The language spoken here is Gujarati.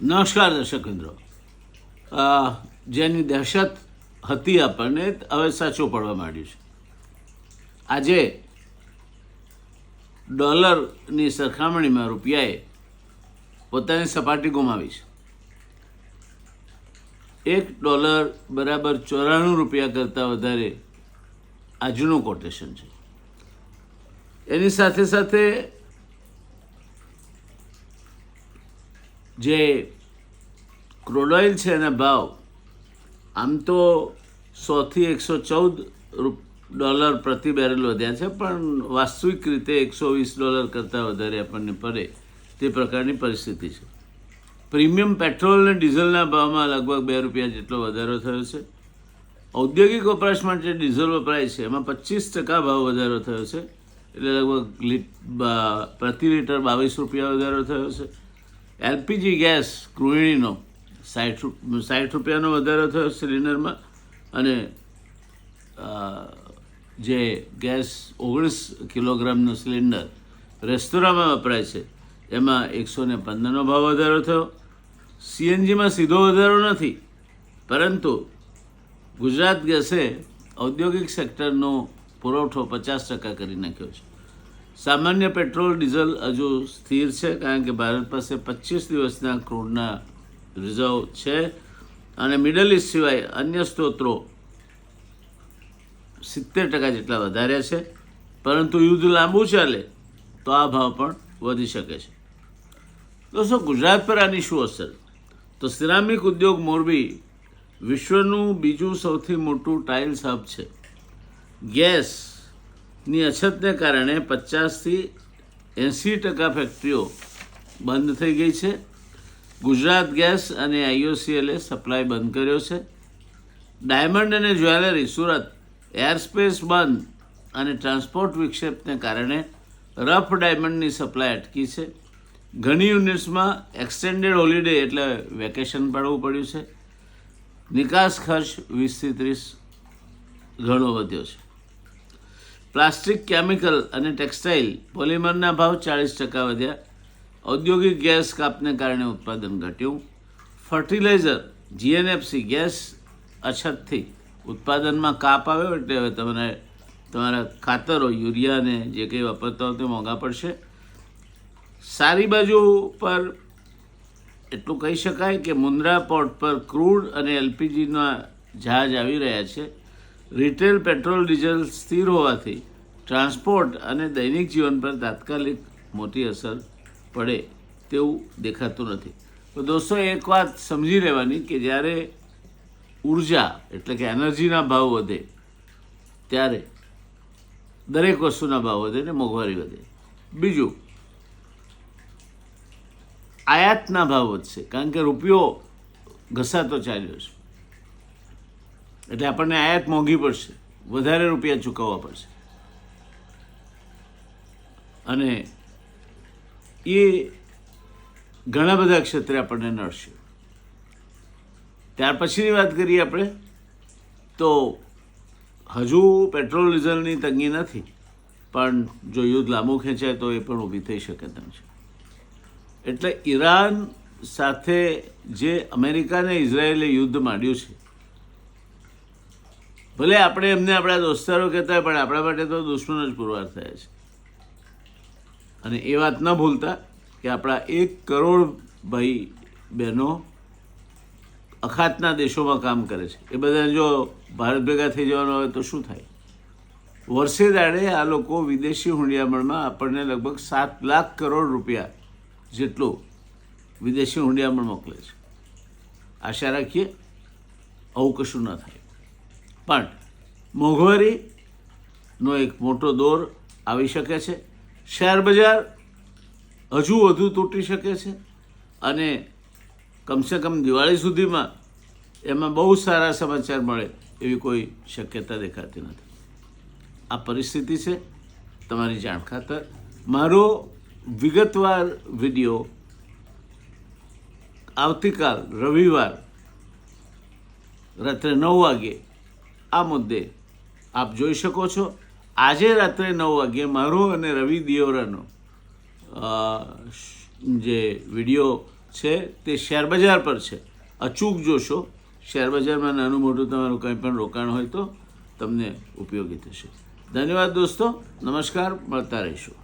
નમસ્કાર દર્શક મિત્રો, જેની દહેશત હતી આપણને હવે સાચું પડવા માંડ્યું છે. આજે ડોલરની સરખામણીમાં રૂપિયાએ પોતાની સપાટી ગુમાવી છે. $1 બરાબર 94 રૂપિયા કરતાં વધારે આજનું કોટેશન છે. એની સાથે સાથે જે ક્રૂડ ઓઇલ છે એના ભાવ આમ તો 100થી $114 પ્રતિ બેરલ વધ્યા છે, પણ વાસ્તવિક રીતે $120 કરતાં વધારે આપણને પડે તે પ્રકારની પરિસ્થિતિ છે. પ્રીમિયમ પેટ્રોલ અને ડીઝલના ભાવમાં લગભગ $2 જેટલો વધારો થયો છે. ઔદ્યોગિક વપરાશ માટે ડીઝલ વપરાય છે એમાં 25% ભાવ વધારો થયો છે, એટલે લગભગ પ્રતિ લીટર ₹22 વધારો થયો છે. એલપીજી ગેસ ગૃહિણીનો ₹60 વધારો થયો સિલિન્ડરમાં, અને જે ગેસ 19 કિલોગ્રામનો સિલિન્ડર રેસ્ટોરાંમાં વપરાય છે એમાં 115નો ભાવ વધારો થયો. સીએનજીમાં સીધો વધારો નથી, પરંતુ ગુજરાત ગેસે ઔદ્યોગિક સેક્ટરનો પુરવઠો 50% કરી નાખ્યો છે. સામાન્ય પેટ્રોલ ડીઝલ હજુ સ્થિર છે, કારણ કે ભારત પાસે 25 દિવસના ક્રૂડના રિઝર્વ છે, અને મિડલ ઇસ્ટ સિવાય અન્ય સ્ત્રોતો 70% જેટલા વધાર્યા છે. પરંતુ યુદ્ધ લાંબુ ચાલે તો આ ભાવ પણ વધી શકે છે. દોસ્તો, ગુજરાત પર આની શું અસર? તો સિરામિક ઉદ્યોગ મોરબી વિશ્વનું બીજું સૌથી મોટું ટાઇલ્સ હબ છે. ગેસની અછતને કારણે 50થી 80% ફેક્ટરીઓ બંધ થઈ ગઈ છે. ગુજરાત ગેસ અને IOCLએ સપ્લાય બંધ કર્યો છે. ડાયમંડ અને જ્વેલરી સુરત એરસ્પેસ બંધ અને ટ્રાન્સપોર્ટ વિક્ષેપને કારણે રફ ડાયમંડની સપ્લાય અટકી છે. ઘણી યુનિટ્સમાં એક્સટેન્ડેડ હોલિડે એટલે વેકેશન પાડવું પડ્યું છે. નિકાસ ખર્ચ 20થી 30 ઘણો વધ્યો છે. પ્લાસ્ટિક, કેમિકલ અને ટેક્સટાઇલ પોલિમરના ભાવ 40% વધ્યા. ઔદ્યોગિક ગેસ કાપને કારણે ઉત્પાદન ઘટ્યું. ફર્ટિલાઇઝર GNFC ગેસ અછતથી ઉત્પાદનમાં કાપ આવ્યો, એટલે હવે તમારા ખાતરો યુરિયા અને જે કંઈ વાપરતા હોય તે મોંઘા પડશે. સારી બાજુ પર એટલું કહી શકાય કે મુન્દ્રા પોર્ટ પર ક્રૂડ અને LPGના જહાજ આવી રહ્યા છે. રિટેલ પેટ્રોલ ડીઝલ સ્થિર હોવાથી ટ્રાન્સપોર્ટ અને દૈનિક જીવન પર તાત્કાલિક મોટી અસર પડે તેવું દેખાતું નથી. તો દોસ્તો, એક વાત સમજી લેવાની કે જ્યારે ઉર્જા એટલે કે એનર્જીના ભાવ વધે ત્યારે દરેક વસ્તુના ભાવ વધે ને મોંઘવારી વધે. બીજું, આયાતના ભાવ વધશે, કારણ કે રૂપિયો ઘસાતો ચાલ્યો છે, એટલે આપણને આયાત મોંઘી પડશે, વધારે રૂપિયા ચૂકવવા પડશે, અને એ ઘણા બધા ક્ષેત્રે આપણને નડશે. ત્યાર પછીની વાત કરીએ આપણે, તો હજુ પેટ્રોલ ડીઝલની તંગી નથી, પણ જો યુદ્ધ લાંબુ ખેંચાય તો એ પણ ઊભી થઈ શકે તેમ છે. એટલે ઈરાન સાથે જે અમેરિકા અને ઇઝરાયેલે યુદ્ધ માંડ્યું છે, ભલે આપણે એમને આપણા દોસ્તારો કહેતા હોય, પણ આપણા માટે તો દુશ્મન જ પુરવાર થયા છે. અને એ વાત ન ભૂલતા કે આપણા 1 કરોડ ભાઈ બહેનો અખાતના દેશોમાં કામ કરે છે. એ બધા જો ભારત ભેગા થઈ જવાનું હોય તો શું થાય? વર્ષે દાડે આ લોકો વિદેશી હુંડિયામણમાં આપણને લગભગ 7 લાખ કરોડ રૂપિયા જેટલું વિદેશી હુંડિયામણ મોકલે છે. આશા રાખીએ આવું કશું ન થાય. પણ મોંઘવારીનો એક મોટો દોર આવી શકે છે. શેર બજાર હજુ વધુ તૂટી શકે છે, અને કમસે કમ દિવાળી સુધીમાં એમાં બહુ સારા સમાચાર મળે એવી કોઈ શક્યતા દેખાતી નથી. આ પરિસ્થિતિ છે. તમારી જાણ ખાતર મારો વિગતવાર વિડીયો આવતીકાલ રવિવાર રાત્રે 9 વાગે આ મુદ્દે આપ જોઈ શકો છો. આજે રાત્રે 9 વાગ્યે મારો અને રવિ દિયોરાનો જે વિડીયો છે તે શેરબજાર પર છે. અચૂક જોશો. શેરબજારમાં નાનું મોટું તમારું કંઈ પણ રોકાણ હોય તો તમને ઉપયોગી થશે. ધન્યવાદ દોસ્તો. નમસ્કાર. મળતા રહીશું.